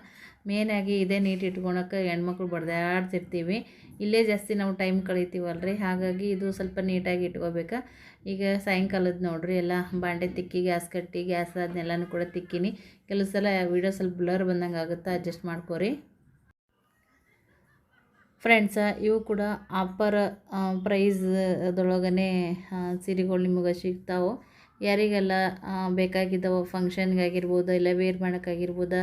ಮೇನಾಗಿ ಇದೇ ನೀಟ್ ಇಟ್ಕೊಳಕ್ಕೆ ಹೆಣ್ಮಕ್ಳು ಬಡ್ದಾಡ್ತಿರ್ತೀವಿ. ಇಲ್ಲೇ ಜಾಸ್ತಿ ನಾವು ಟೈಮ್ ಕಳೀತೀವಲ್ರಿ. ಹಾಗಾಗಿ ಇದು ಸ್ವಲ್ಪ ನೀಟಾಗಿ ಇಟ್ಕೋಬೇಕು. ಈಗ ಸಾಯಂಕಾಲದ ನೋಡ್ರಿ, ಎಲ್ಲ ಬಾಂಡೆ ತಿಕ್ಕಿ ಗ್ಯಾಸ್ ಕಟ್ಟಿ ಗ್ಯಾಸ್ ಅದನ್ನೆಲ್ಲನೂ ಕೂಡ ತಿಕ್ಕಿನಿ. ಕೆಲವು ಸಲ ವೀಡಿಯೋ ಸ್ವಲ್ಪ ಬ್ಲರ್ ಬಂದಂಗೆ ಆಗುತ್ತೆ, ಅಡ್ಜಸ್ಟ್ ಮಾಡ್ಕೊರಿ ಫ್ರೆಂಡ್ಸ. ಇವು ಕೂಡ ಆಫರ್ ಪ್ರೈಸ್ ಅದರೊಳಗನೆ ಸೀರೆಗಳು ನಿಮಗೆ ಸಿಗ್ತಾವೆ. ಯಾರಿಗೆಲ್ಲ ಬೇಕಾಗಿದ್ದಾವೆ, ಫಂಕ್ಷನ್ಗಾಗಿರ್ಬೋದು, ಇಲ್ಲ ವೇರ್ ಮಾಡೋಕ್ಕಾಗಿರ್ಬೋದು,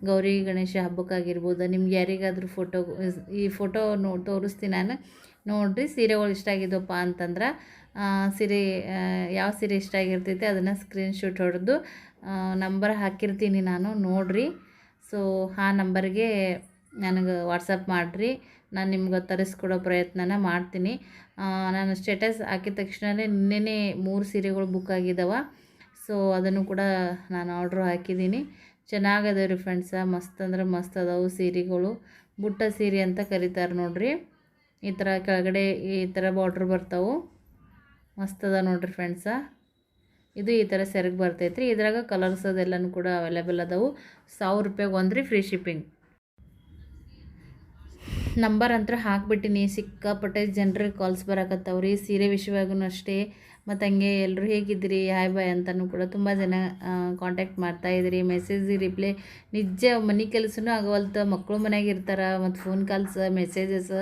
ಗೌರಿ ಗಣೇಶ ಹಬ್ಬಕ್ಕಾಗಿರ್ಬೋದು, ನಿಮ್ಗೆ ಯಾರಿಗಾದ್ರೂ ಈ ಫೋಟೋ ತೋರಿಸ್ತೀನಿ ನಾನು. ನೋಡಿರಿ, ಸೀರೆಗಳು ಇಷ್ಟ ಆಗಿದ್ದವಪ್ಪ ಅಂತಂದ್ರೆ ಸೀರೆ ಯಾವ ಸೀರೆ ಇಷ್ಟ ಆಗಿರ್ತೈತೆ ಅದನ್ನು ಸ್ಕ್ರೀನ್ಶಾಟ್ ಹೊಡೆದು ನಂಬರ್ ಹಾಕಿರ್ತೀನಿ ನಾನು, ನೋಡಿರಿ. ಸೊ ಆ ನಂಬರ್ಗೆ ನನಗೆ ವಾಟ್ಸಪ್ ಮಾಡಿರಿ, ನಾನು ನಿಮ್ಗೆ ತರಿಸ್ಕೊಡೋ ಪ್ರಯತ್ನನ ಮಾಡ್ತೀನಿ. ನಾನು ಸ್ಟೇಟಸ್ ಹಾಕಿದ ತಕ್ಷಣವೇ ನಿನ್ನೆ 3 ಸೀರೆಗಳು ಬುಕ್ ಆಗಿದ್ದಾವೆ. ಸೊ ಅದನ್ನು ಕೂಡ ನಾನು ಆರ್ಡ್ರು ಹಾಕಿದ್ದೀನಿ. ಚೆನ್ನಾಗದ ರೀ ಫ್ರೆಂಡ್ಸ, ಮಸ್ತ್ ಅಂದ್ರೆ ಮಸ್ತ್ ಅದಾವೆ ಸೀರೆಗಳು. ಬುಟ್ಟ ಸೀರೆ ಅಂತ ಕರೀತಾರೆ ನೋಡ್ರಿ. ಈ ಥರ ಕೆಳಗಡೆ ಈ ಥರ ಬಾರ್ಡ್ರ್ ಬರ್ತಾವೆ, ಮಸ್ತ್ ಅದ ನೋಡ್ರಿ ಫ್ರೆಂಡ್ಸ. ಇದು ಈ ಥರ ಸೆರಗು ಬರ್ತೈತೆ ರೀ. ಇದ್ರಾಗ ಕಲರ್ಸ್ ಅದೆಲ್ಲನೂ ಕೂಡ ಅವೈಲೇಬಲ್ ಅದಾವೆ. 1000 ರೂಪಾಯಿಗೆ ಒಂದು ರೀ, ಫ್ರೀ ಶಿಪ್ಪಿಂಗ್. ನಂಬರ್ ಅಂತ ಹಾಕ್ಬಿಟ್ಟಿನಿ. ಸಿಕ್ಕಾಪಟ್ಟೆ ಜನರಿಗೆ ಕಾಲ್ಸ್ ಬರಾಕತ್ತವ್ರಿ ಸೀರೆ ವಿಷಯವಾಗೂ ಅಷ್ಟೇ. ಮತ್ತು ಹಂಗೆ ಎಲ್ಲರೂ ಹೇಗಿದ್ದೀರಿ ಹಾಯ್ ಬಾಯ್ ಅಂತಲೂ ಕೂಡ ತುಂಬ ಜನ ಕಾಂಟ್ಯಾಕ್ಟ್ ಮಾಡ್ತಾಯಿದ್ರಿ. ಮೆಸೇಜ್ ರಿಪ್ಲೈ ನಿಜ ಮನೆ ಕೆಲಸನೂ ಆಗವಲ್ತು, ಮಕ್ಕಳು ಮನೆಯಾಗ ಇರ್ತಾರೆ, ಮತ್ತು ಫೋನ್ ಕಾಲ್ಸ್ ಮೆಸೇಜಸ್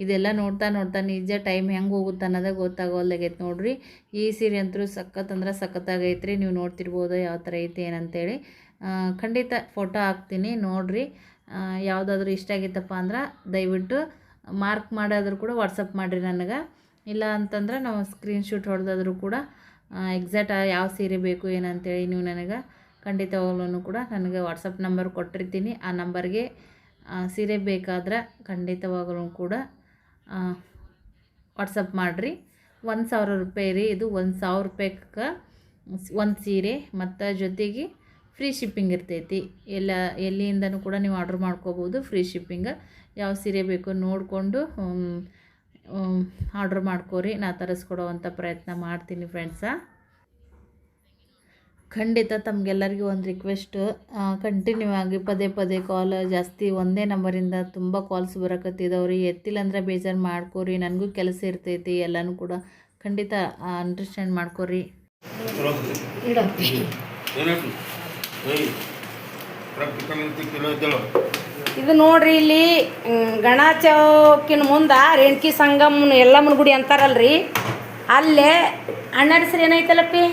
ಇದೆಲ್ಲ ನೋಡ್ತಾ ನಿಜ ಟೈಮ್ ಹೆಂಗೆ ಹೋಗುತ್ತೆ ಅನ್ನೋದೇ ಗೊತ್ತಾಗೋಲ್ದಾಗೈತೆ ನೋಡ್ರಿ. ಈ ಸೀರೆ ಅಂತೂ ಸಖತ್ ಅಂದ್ರೆ ಸಖತ್ತಾಗೈತ್ರಿ. ನೀವು ನೋಡ್ತಿರ್ಬೋದು ಯಾವ ಥರ ಐತೆ ಏನಂತೇಳಿ. ಖಂಡಿತ ಫೋಟೋ ಹಾಕ್ತೀನಿ ನೋಡಿರಿ. ಯಾವುದಾದ್ರೂ ಇಷ್ಟ ಆಗಿತ್ತಪ್ಪ ಅಂದ್ರೆ ದಯವಿಟ್ಟು ಮಾರ್ಕ್ ಮಾಡಾದರೂ ಕೂಡ ವಾಟ್ಸಪ್ ಮಾಡಿರಿ ನನಗೆ. ಇಲ್ಲ ಅಂತಂದ್ರೆ ನಾವು ಸ್ಕ್ರೀನ್ಶಾಟ್ ಹೊಡೆದಾದರೂ ಕೂಡ ಎಕ್ಸಾಕ್ಟ್ ಯಾವ ಸೀರೆ ಬೇಕು ಏನಂತೇಳಿ ನೀವು ನನಗೆ ಖಂಡಿತವಾಗ್ಲೂ ಕೂಡ ನನಗೆ ವಾಟ್ಸಪ್ ನಂಬರ್ ಕೊಟ್ಟಿರ್ತೀನಿ. ಆ ನಂಬರ್ಗೆ ಸೀರೆ ಬೇಕಾದ್ರೆ ಖಂಡಿತವಾಗ್ಲೂ ಕೂಡ ವಾಟ್ಸಪ್ ಮಾಡಿರಿ. 1000 ರೂಪಾಯಿ ರೀ ಇದು. 1000 ರೂಪಾಯಿಗೆ ಒಂದು ಸೀರೆ ಮತ್ತು ಜೊತೆಗೆ ಫ್ರೀ ಶಿಪ್ಪಿಂಗ್ ಇರ್ತೈತಿ. ಎಲ್ಲಿಂದನೂ ಕೂಡ ನೀವು ಆರ್ಡ್ರ್ ಮಾಡ್ಕೋಬೋದು, ಫ್ರೀ ಶಿಪ್ಪಿಂಗ್. ಯಾವ ಸೀರೆ ಬೇಕು ನೋಡಿಕೊಂಡು ಆರ್ಡ್ರ್ ಮಾಡ್ಕೋರಿ, ನಾ ತರಿಸ್ಕೊಡೋವಂಥ ಪ್ರಯತ್ನ ಮಾಡ್ತೀನಿ ಫ್ರೆಂಡ್ಸ. ಖಂಡಿತ ತಮಗೆಲ್ಲರಿಗೂ ಒಂದು ರಿಕ್ವೆಸ್ಟು, ಕಂಟಿನ್ಯೂ ಆಗಿ ಪದೇ ಪದೇ ಕಾಲ್ ಜಾಸ್ತಿ ಒಂದೇ ನಂಬರಿಂದ ತುಂಬ ಕಾಲ್ಸ್ ಬರಕತ್ತಿದವ್ರಿ. ಎತ್ತಿಲ್ಲ ಅಂದ್ರೆ ಬೇಜಾರು ಮಾಡ್ಕೋರಿ, ನನಗೂ ಕೆಲಸ ಇರ್ತೈತಿ. ಎಲ್ಲನೂ ಕೂಡ ಖಂಡಿತ ಅಂಡರ್ಸ್ಟ್ಯಾಂಡ್ ಮಾಡ್ಕೋರಿ. ಇದು ನೋಡ್ರಿ, ಇಲ್ಲಿ ಗಣ ಚೌಕಿನ ಮುಂದೆ ರೇಣಕಿ ಸಂಗಮನ ಎಲ್ಲಮ್ಮನ ಗುಡಿ ಅಂತಾರಲ್ರಿ, ಅಲ್ಲೇ ಅಣ್ಣರ ಹೆಸರು ಏನೈತಲ್ಲಪ್ಪಿ?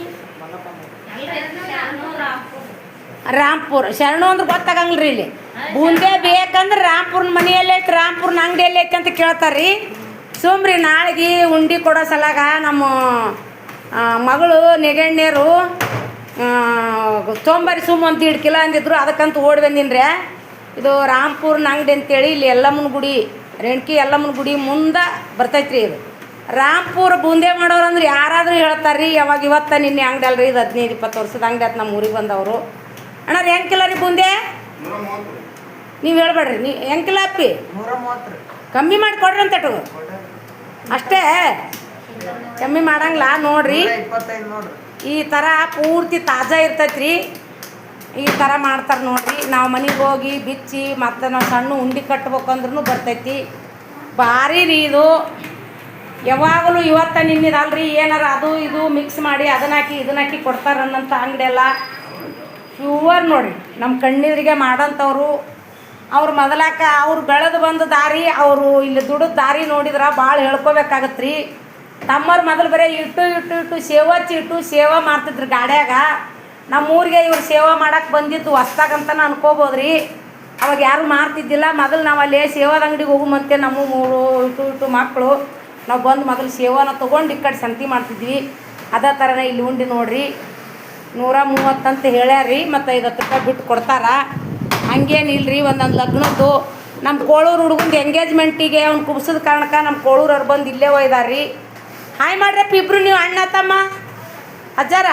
ರಾಂಪುರ. ಶರಣು ಅಂದ್ರೆ ಗೊತ್ತಾಗಂಗಿಲ್ರಿ. ಇಲ್ಲಿ ಬೂಂದೇ ಬೇಕಂದ್ರೆ ರಾಂಪುರ್ನ ಮನೆಯಲ್ಲಿ ಐತಿ, ರಾಂಪುರ್ನ ಅಂಗಡಿಯಲ್ಲಿ ಐತಿ ಅಂತ ಕೇಳ್ತಾರ್ರಿ. ಸುಮ್ರಿ ನಾಳೆಗೆ ಉಂಡಿ ಕೊಡೋ ಸಲಾಗ ನಮ್ಮ ಮಗಳು ನೆಗಣ್ಣೀರು ತೊಂಬರಿ ಸುಮ್ಮ ಅಂತ 2 ಕಿಲೋ ಅಂದಿದ್ರು, ಅದಕ್ಕಂತ ಓಡಿ ಬಂದಿನ್ರಿ. ಇದು ರಾಂಪುರ್ನ ಅಂಗಡಿ ಅಂತೇಳಿ ಇಲ್ಲಿ ಎಲ್ಲಮ್ಮನ ಗುಡಿ, ರೇಣಕಿ ಎಲ್ಲಮ್ಮನ ಗುಡಿ ಮುಂದೆ ಬರ್ತೈತ್ರಿ. ಇದು ರಾಂಪುರ ಬೂಂದೇ ಮಾಡೋರು ಅಂದ್ರೆ ಯಾರಾದರೂ ಹೇಳ್ತಾರೆ ರೀ. ಯಾವಾಗ ಇವತ್ತು ನಿನ್ನೆ ಅಂಗಡಿ ಅಲ್ರಿ, ಇದು 15-20 ವರ್ಷದ ಅಂಗಡಿ ಆಯ್ತು ನಮ್ಮ ಊರಿಗೆ ಬಂದವರು. ಅಣ್ಣ ಹೆಂಗೆ ಕಿಲೋ ರೀ ಬೂಂದೇ? ನೀವು ಹೇಳ್ಬೇಡ್ರಿ, ನೀವು ಹೆಂಗೆ ಕಿಲೋ ಅಪ್ಪಿ? ಕಮ್ಮಿ ಮಾಡಿ ಕೊಡ್ರಿ ಅಂತ ಅಷ್ಟೇ, ಕಮ್ಮಿ ಮಾಡಂಗಿಲ್ಲ. ನೋಡ್ರಿ ಈ ಥರ ಪೂರ್ತಿ ತಾಜಾ ಇರ್ತೈತ್ರಿ. ಈ ಥರ ಮಾಡ್ತಾರೆ ನೋಡ್ರಿ. ನಾವು ಮನೆಗೆ ಹೋಗಿ ಬಿಚ್ಚಿ ಮತ್ತು ನಾವು ಸಣ್ಣ ಉಂಡೆ ಕಟ್ಬೇಕಂದ್ರೂ ಬರ್ತೈತಿ. ಭಾರಿ ರೀ ಇದು. ಯಾವಾಗಲೂ ಇವತ್ತು ನಿನ್ನಿದಲ್ರಿ, ಏನಾರ ಅದು ಇದು ಮಿಕ್ಸ್ ಮಾಡಿ ಅದನ್ನ ಹಾಕಿ ಇದನ್ನ ಹಾಕಿ ಕೊಡ್ತಾರೆ ಅನ್ನೋಂಥ ಅಂಗಡಿ ಎಲ್ಲ ಪ್ಯೂವರ್ ನೋಡಿರಿ. ನಮ್ಮ ಕಣ್ಣೀರಿಗೆ ಮಾಡೋಂಥವ್ರು. ಅವ್ರು ಮೊದಲಾಕ ಅವ್ರು ಬೆಳೆದು ಬಂದ ದಾರಿ, ಅವರು ಇಲ್ಲಿ ದುಡಿದ ದಾರಿ ನೋಡಿದ್ರೆ ಭಾಳ ಹೇಳ್ಕೊಬೇಕಾಗತ್ತೆ ರೀ. ತಮ್ಮವ್ರು ಮೊದಲು ಬರೀ ಇಟ್ಟು ಸೇವಾ ಮಾಡ್ತಿದ್ರು ಗಾಡ್ಯಾಗ. ನಮ್ಮೂರಿಗೆ ಇವ್ರು ಸೇವಾ ಮಾಡಕ್ಕೆ ಬಂದಿದ್ದು ಹೊಸ್ದಾಗಂತನ ಅನ್ಕೋಬೋದ್ರಿ. ಅವಾಗ ಯಾರು ಮಾಡ್ತಿದ್ದಿಲ್ಲ. ಮೊದಲು ನಾವು ಅಲ್ಲಿ ಸೇವಾದ ಅಂಗಡಿಗೆ ಹೋಗುಮಂತೆ ನಮ್ಮ 3 ಮಕ್ಕಳು ನಾವು ಬಂದು ಮೊದಲು ಸೇವಾನ ತೊಗೊಂಡು ಈ ಕಡೆ ಸಂತಿ ಮಾಡ್ತಿದ್ವಿ. ಅದೇ ಥರನೇ ಇಲ್ಲಿ ಉಂಡಿ ನೋಡ್ರಿ, 130 ಅಂತ ಹೇಳ್ಯಾರಿ. ಮತ್ತು 50 ರೂಪಾಯಿ ಬಿಟ್ಟು ಕೊಡ್ತಾರ. ಹಂಗೇನಿಲ್ರಿ. ಒಂದೊಂದು ಲಗ್ನದ್ದು ನಮ್ಮ ಕೋಳೂರು ಹುಡುಗಂದು ಎಂಗೇಜ್ಮೆಂಟಿಗೆ ಅವ್ನು ಕುಬ್ಸದ ಕಾರಣಕ್ಕೆ ನಮ್ಮ ಕೋಳೂರವ್ರು ಬಂದು ಇಲ್ಲೇ ಒಯ್ದಾರ್ರಿ. ಹಾಯ್ ಮಾಡ್ರಪ್ಪ ಇಬ್ರು ನೀವು ಅಣ್ಣ ತಮ್ಮ ಅಜ್ಜಾರ.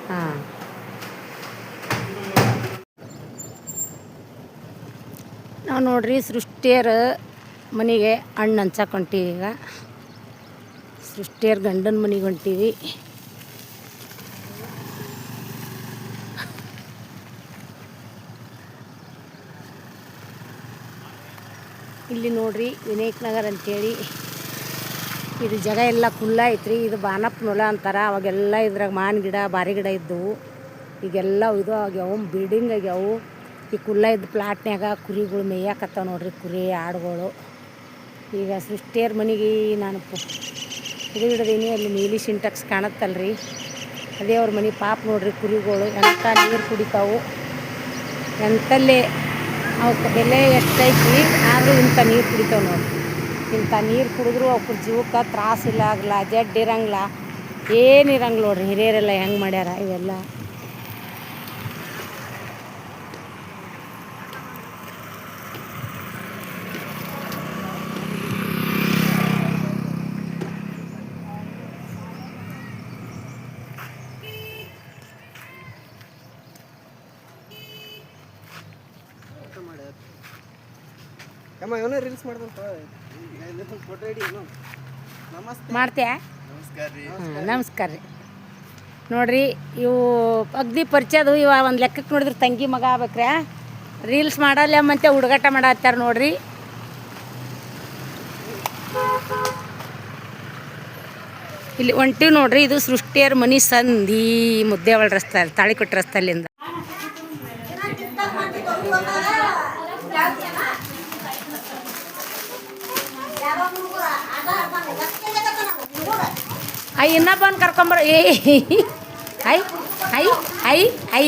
ಹಾಂ, ನಾವು ನೋಡ್ರಿ ಸೃಷ್ಟಿಯರ ಮನೆಗೆ ಹಣ್ಣು ಹಂಚಕ್ಕೆ ಹೊಂಟೀವಿ. ಈಗ ಸೃಷ್ಟಿಯರ ಗಂಡನ ಮನೆಗೆ ಹೊಂಟೀವಿ. ಇಲ್ಲಿ ನೋಡ್ರಿ ವಿನಾಯಕ್ ನಗರ್ ಅಂತೇಳಿ ಇದು ಜಾಗ ಎಲ್ಲ ಕುಲ್ಲ ಐತ್ರಿ. ಇದು ಬಾನಪ್ಪನ ಹೊಲ ಅಂತಾರೆ. ಅವಾಗೆಲ್ಲ ಇದ್ರಾಗ ಮಾವಿನ ಗಿಡ ಬಾರಿ ಗಿಡ ಇದ್ದವು. ಈಗೆಲ್ಲ ಇದು ಆಗ್ಯಾವು, ಬಿಲ್ಡಿಂಗ್ ಆಗ್ಯಾವು. ಈ ಕುಲ್ಲ ಇದ್ದ ಪ್ಲಾಟ್ನ್ಯಾಗ ಕುರಿಗಳು ಮೇಯಕತ್ತಾವ ನೋಡ್ರಿ, ಕುರಿ ಆಡುಗಳು. ಈಗ ಸೃಷ್ಟಿಯರ ಮನೆಗೆ ನಾನು ಇದು ಹಿಡ್ದೀನಿ. ಅಲ್ಲಿ ನೀಲಿ ಸಿಂಟಕ್ಸ್ ಕಾಣತ್ತಲ್ರಿ, ಅದೇ ಅವ್ರ ಮನೆ. ಪಾಪ ನೋಡ್ರಿ ಕುರಿಗಳು ಎಂಥ ನೀರು ಕುಡಿತಾವು. ಎಂತಲ್ಲೇ ಅವಕ್ಕೆ ಬೆಲೆ ಎಷ್ಟೈತಿ, ಆದರೂ ಇಂಥ ನೀರು ಕುಡಿತಾವೆ ನೋಡ್ರಿ. ಇಂಥ ನೀರು ಕುಡಿದ್ರು ಅವ್ರ ಜೀವಕ್ಕೆ ತ್ರಾಸಿಲ್ಲ ಆಗಲ್ಲ, ಜಡ್ ಇರಂಗಿಲ್ಲ, ಏನಿರಂಗಿಲ್ಲ ನೋಡ್ರಿ. ಹಿರಿಯರೆಲ್ಲ ಹೆಂಗೆ ಮಾಡ್ಯಾರ ಇವೆಲ್ಲ. ಮಾಡ್ತೀಯ? ನಮಸ್ಕಾರ ರೀ. ನೋಡ್ರಿ ಇವು ಅಗ್ದಿ ಪರಿಚಯದು. ಇವ ಒಂದು ಲೆಕ್ಕಕ್ಕೆ ನೋಡಿದ್ರೆ ತಂಗಿ ಮಗ ಆಗ್ಬೇಕ್ರೆ. ರೀಲ್ಸ್ ಮಾಡಲ್ಲ ಮತ್ತೆ ಹುಡುಗಾಟ ಮಾಡತ್ತಾರ ನೋಡ್ರಿ. ಇಲ್ಲಿ ಹೊಂಟಿವಿ ನೋಡ್ರಿ. ಇದು ಸೃಷ್ಟಿಯರ ಮನೆ ಸಂಧಿ ಮುದ್ದೇವಳ ರಸ್ತೆ, ತಾಳಿಕೊಟ್ಟ ರಸ್ತೆಯಲ್ಲಿಂದ. ಇನ್ನೊಬ್ಬನ ಕರ್ಕೊಂಬರ. ಐ ಐ ಐ ಐ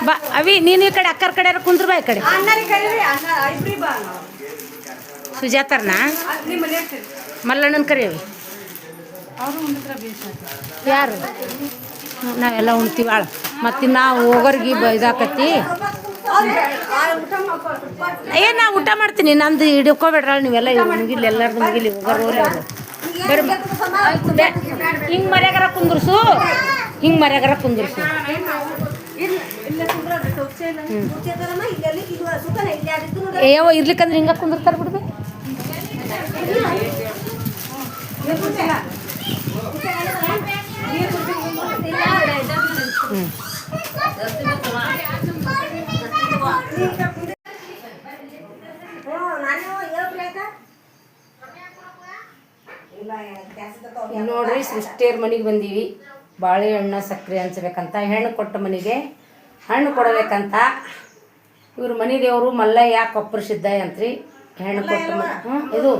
ಬಾ ಅವಿ, ನೀನು ಈ ಕಡೆ ಅಕ್ಕರ ಕಡೆ ಕುಂದ್ರ ಬಾ. ಈ ಕಡೆ ಸುಜಾತರ್ನ ಮಲ್ಲಣ್ಣನ ಕರಿಯವಿ. ಯಾರು? ನಾವೆಲ್ಲ ಉಣ್ತೀವಿ ಆಳ. ಮತ್ತು ನಾವು ಹೋಗೋರಿಗೆ ಇದಾಕತಿ. ಏ ನಾ ಊಟ ಮಾಡ್ತೀನಿ ನಂದು ಹಿಡ್ಕೋಬೇಡ್ರ ನೀವೆಲ್ಲ ಮುಗಿಲಿ ಎಲ್ಲಾರ್ದು ಮುಗಿಲಿ ಹೋಗೋರು ಅವರು ಹಿಂಗೆ ಮರ್ಯಾಗಾರ ಕುಂದ್ರಸು ಏಯೋ ಇರ್ಲಿಕ್ಕಂದ್ರೆ ಹಿಂಗ ಕುಂದಿರ್ತಾರೆ ಬಿಡ್ಬೆ ನೋಡ್ರಿ ಸೃಷ್ಟಿಯರ್ ಮನೆಗೆ ಬಂದೀವಿ. ಬಾಳೆಹಣ್ಣು ಸಕ್ಕರೆ ಹಂಚ್ಬೇಕಂತ, ಹೆಣ್ಣು ಕೊಟ್ಟ ಮನೆಗೆ ಹಣ್ಣು ಕೊಡಬೇಕಂತ. ಇವ್ರ ಮನೆ ದೇವರು ಮಲ್ಲಯ್ಯ ಕೊಪ್ಪರ ಸಿದ್ದಯ್ಯ ಅಂತ್ರಿ. ಹೆಣ್ಣು ಕೊಟ್ಟ ಇದು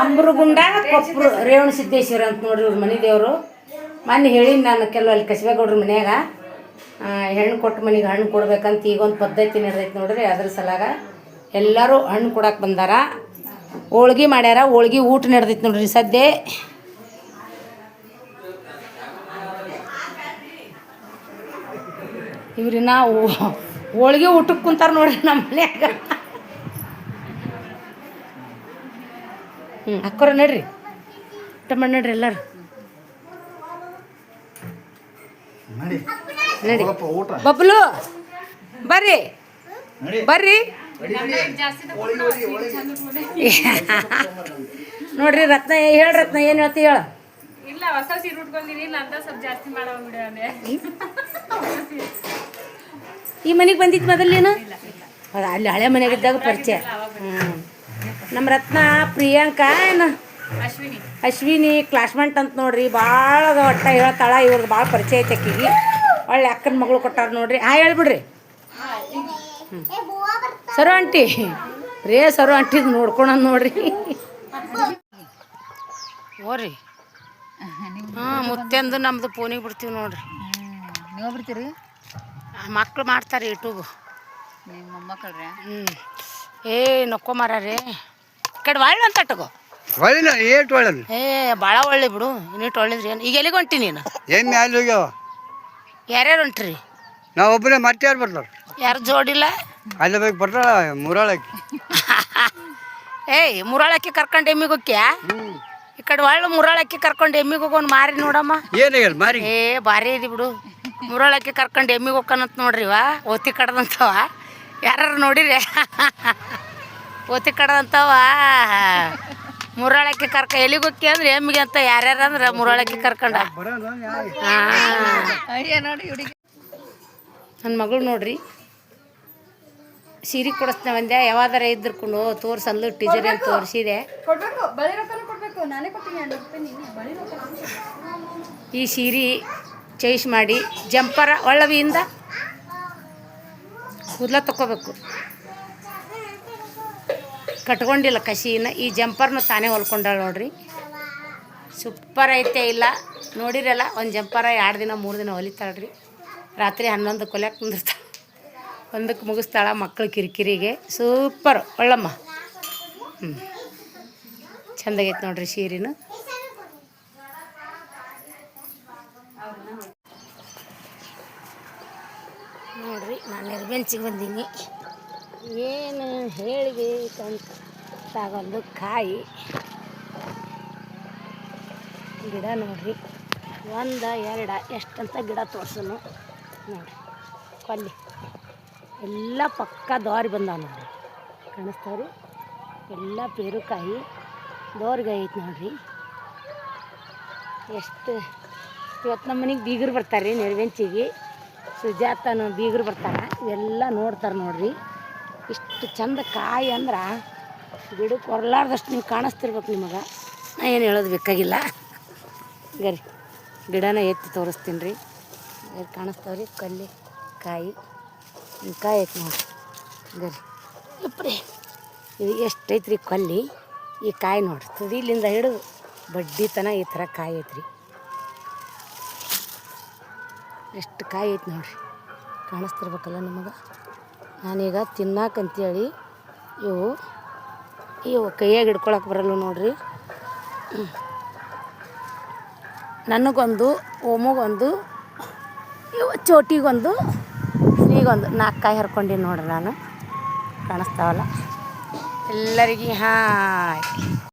ಅಂಬ್ರಗುಂಡ ಕೊಪ್ಪರು ರೇವಣ ಸಿದ್ದೇಶ್ವರ ಅಂತ ನೋಡ್ರಿ ಇವ್ರ ಮನೆ ದೇವರು. ಮೊನ್ನೆ ಹೇಳೀನಿ ನಾನು ಕೆಲವಲ್ಲಿ ಕಸಿಬೇಗೌಡ್ರ ಮನ್ಯಾಗ ಹೆಣ್ಣು ಕೊಟ್ಟ ಮನೆಗೆ ಹಣ್ಣು ಕೊಡ್ಬೇಕಂತ ಈಗೊಂದು ಪದ್ಧತಿ ನಡೆದೈತೆ ನೋಡ್ರಿ. ಅದ್ರ ಸಲಾಗ ಎಲ್ಲರೂ ಹಣ್ಣು ಕೊಡಕ್ಕೆ ಬಂದಾರ. ಹೋಳ್ಗೆ ಮಾಡ್ಯಾರ, ಹೋಳ್ಗೆ ಊಟ ನಡೆದೈತೆ ನೋಡ್ರಿ ಸದ್ಯ. ಇವ್ರಿನ ಹೋಳ್ಗೆ ಊಟಕ್ಕೆ ಕುಂತಾರ ನೋಡ್ರಿ ನಮ್ಮ ಮನ್ಯಾಗ. ಅಕ್ಕರ ನಡ್ರಿ ಊಟ ಮಾಡಿ ನಡ್ರಿ ಎಲ್ಲರೂ ನಡಿ. ಬಬ್ಲು ಬರ್ರಿ ಬರ್ರಿ ನೋಡ್ರಿ. ರತ್ನ ಹೇಳ ರತ್ನ ಏನು ಹೇಳ್ತಿ ಹೇಳ. ಇಲ್ಲ ಹೊಸ ಸೀರೆ ಉಟ್ಕೊಂಡಿನಿ ಇಲ್ಲ ಅಂತ ಸ್ವಲ್ಪ ಜಾಸ್ತಿ ಮಾಡೋ ಬಿಡೋನೆ. ಈ ಮನೆಗೆ ಬಂದಿತ್ತು ಮೊದಲೇನು ಅಲ್ಲಿ ಹಳೆ ಮನೆಗಿದ್ದಾಗ ಪರಿಚಯ. ನಮ್ಮ ರತ್ನ ಪ್ರಿಯಾಂಕಾ ಏನು ಅಶ್ವಿನಿ ಕ್ಲಾಸ್ಮೇಟ್ ಅಂತ ನೋಡ್ರಿ. ಭಾಳ ಒಟ್ಟ ಹೇಳ್ತಾಳ. ಇವ್ರದ್ದು ಭಾಳ ಪರಿಚಯ ಐತೆ ಅಕ್ಕಿಗೆ. ಒಳ್ಳೆ ಅಕ್ಕನ ಮಗಳು ಕೊಟ್ಟಾರ ನೋಡ್ರಿ. ಹೇಳ್ಬಿಡ್ರಿ. ಸರು ಆಂಟಿ ಸರು ಆಂಟಿದು ನೋಡ್ಕೊಳೋದು ನೋಡ್ರಿ. ಹೋರಿ ಮುತ್ತೆಂದು ನಮ್ದು ಫೋನಿಗೆ ಬಿಡ್ತೀವಿ ನೋಡ್ರಿ. ನೀವು ಬಿಡ್ತೀರಿ? ಮಕ್ಳು ಮಾಡ್ತಾರೆ ಯೂಟ್ಯೂಬ್. ನಿಮ್ಮ ಮೊಮ್ಮಕ್ಕಳ್ರೆ ಏ ನೊಕ್ಕೋ ಮಾರ್ರಿ ಕಡೆ ಒಳ್ಳೆ ಅಂತ ತಗೋ. ಒಳ್ಳೆ ಏಟ್ ಒಳ್ಳೆ ಭಾಳ ಒಳ್ಳೆ ಬಿಡು. ಇನ್ನಿಟ್ಟು ಒಳ್ಳೇದ್ರಿ ಏನು. ಈಗ ಎಲ್ಲಿಗೆ ಹೊಂಟಿ ನೀನು? ಎಮ್ಮೆ ಅಲ್ಲಿ ಹೋಗ್ಯಾವ. ಯಾರ್ಯಾರು ಹೊಂಟ್ರಿ? ನಾವು ಒಬ್ಬನೇ ಮತ್ತೆ ಯಾರು ಬರ್ತಾರೆ? ಯಾರು ಜೋಡಿಲ್ಲ? ಅಲ್ಲಿ ಬೇಕು ಬರ್ತಾಳ ಮುರಾಳಕ್ಕಿ. ಏಯ್ ಮುರಾಳಕ್ಕಿ ಕರ್ಕೊಂಡು ಎಮ್ಮಿಗೆ ಹೋಗ್ಯಾ? ಈ ಕಡೆ ಒಳ್ಳೆ ಮುರಾಳಕ್ಕಿ ಕರ್ಕೊಂಡು ಎಮ್ಮಿಗೆ ಹೋಗೋನು ಮಾರಿ ನೋಡಮ್ಮ. ಏನಾಗ್ಯದ ಮಾರಿ? ಏ ಭಾರಿ ಇದೆ ಬಿಡು. ಮುರಾಳಕ್ಕಿ ಕರ್ಕೊಂಡು ಎಮ್ಮಿಗೆ ಹೋಗ್ಕನಂತ ನೋಡ್ರಿ ವಾ. ಓತಿ ಕಡ್ದಂತವ ಯಾರು ನೋಡಿರಿ? ಓತಿ ಕಡ್ದಂತವ ಮುರಾಳಕ್ಕಿ ಎಲ್ಲಿಗೆ ಹೋಗಿ ಅಂದ್ರೆ ಎಮ್ಮಿಗೆ ಅಂತ ಯಾರ್ಯಾರು ಅಂದ್ರೆ ಮುರಾಳಕ್ಕಿ ಕರ್ಕೊಂಡ. ನನ್ನ ಮಗಳು ನೋಡ್ರಿ ಸೀರೆ ಕೊಡಿಸ್ತಾ ಬಂದೆ. ಯಾವಾದಾರ ಇದ್ರಕೊಂಡು ತೋರ್ಸಂದು ಟೀಚರ್ ಅಂತ ತೋರಿಸಿದೆ. ಈ ಸೀರೆ ಚೇಂಜ್ ಮಾಡಿ ಜಂಪರ ಒಳ್ಳವಿಯಿಂದ ಕೂದಲ ತಗೋಬೇಕು. ಕಟ್ಕೊಂಡಿಲ್ಲ ಕಸಿನ. ಈ ಜಂಪರ್ನ ತಾನೇ ಹೊಲ್ಕೊಂಡಾಳ ನೋಡ್ರಿ. ಸೂಪರ್ ಐತೆ ಇಲ್ಲ ನೋಡಿರಲ್ಲ. ಒಂದು ಜಂಪರ 2 ದಿನ 3 ದಿನ ಹೊಲಿತಾಳ್ರಿ. ರಾತ್ರಿ 11 ಕೊಲೆಯಾಕೆ ಕುಂದಿರ್ತಾಳೆ. 1ಕ್ಕೆ ಮುಗಿಸ್ತಾಳ ಮಕ್ಕಳು ಕಿರಿಕಿರಿಗೆ. ಸೂಪರ್ ಒಳ್ಳಮ್ಮ. ಚೆಂದಾಗೈತೆ ನೋಡ್ರಿ ಸೀರೆನು. ನೋಡ್ರಿ ನಾನು ನಿರ್ಬೆಂಚಿಗೆ ಬಂದೀನಿ. ಏನು ಹೇಳಬೇಕಂತ ತಗೊಂಡು ಕಾಯಿ ಗಿಡ ನೋಡ್ರಿ. 1 2 ಎಷ್ಟಂತ ಗಿಡ ತೋರ್ಸನು ನೋಡ್ರಿ. ಕೊಲ್ಲಿ ಎಲ್ಲ ಪಕ್ಕ ದಾರಿ ಬಂದಾವ ನೋಡ್ರಿ. ಕಾಣಿಸ್ತಾವ್ರಿ ಎಲ್ಲ ಪೇರುಕಾಯಿ ದೋರ್ಗೆ ಐತೆ ನೋಡ್ರಿ. ಎಷ್ಟು ಇವತ್ತು ನಮ್ಮ ಮನೆಗೆ ಬೀಗರು ಬರ್ತಾರೆ ರೀ ನಿರ್ವೆಂಚಿಗೆ. ಸುಜಾತನು ಬೀಗರು ಬರ್ತಾರೆ. ಇವೆಲ್ಲ ನೋಡ್ತಾರೆ ನೋಡ್ರಿ. ಇಷ್ಟು ಚಂದ ಕಾಯಿ ಅಂದ್ರೆ ಗಿಡಕ್ಕೆ ಹೊರಲಾರ್ದಷ್ಟು ನೀವು ಕಾಣಿಸ್ತಿರ್ಬೇಕು ನಿಮಗೆ. ನಾ ಏನು ಹೇಳೋದು ಬೇಕಾಗಿಲ್ಲ. ಗರಿ ಗಿಡನ ಎತ್ತಿ ತೋರಿಸ್ತೀನಿ ರೀ. ಕಾಣಿಸ್ತಾವ್ರಿ ಕಲ್ಲಿ ಕಾಯಿ ಕಾಯಿ ಐತೆ ನೋಡ್ರಿ. ಗರಿ ಇಪ್ರಿ ಇದು ಎಷ್ಟೈತ್ರಿ ಕಲ್ಲಿ. ಈ ಕಾಯಿ ನೋಡ್ರಿ ತುದಿಲಿಂದ ಹಿಡಿದು ಬಡ್ಡಿ ತನ ಈ ಥರ ಕಾಯಿ ಐತ್ರಿ. ಎಷ್ಟು ಕಾಯಿ ಐತೆ ನೋಡ್ರಿ. ಕಾಣಿಸ್ತಿರ್ಬೇಕಲ್ಲ ನಿಮಗೆ. ನಾನೀಗ ತಿನ್ನಾಕಂತೇಳಿ ಇವು ಕೈಯಾಗ ಹಿಡ್ಕೊಳಕ್ಕೆ ಬರಲ್ಲ ನೋಡ್ರಿ. ನನಗೊಂದು ಓಮಗೊಂದು ಇವು ಚೋಟಿಗೊಂದು ಶ್ರೀ ಈಗೊಂದು 4 ಕಾಯಿ ಹರ್ಕೊಂಡೀನಿ ನೋಡ್ರಿ ನಾನು, ಕಾಣಿಸ್ತಾವಲ್ಲ ಎಲ್ಲರಿಗೆ. ಹಾಯ್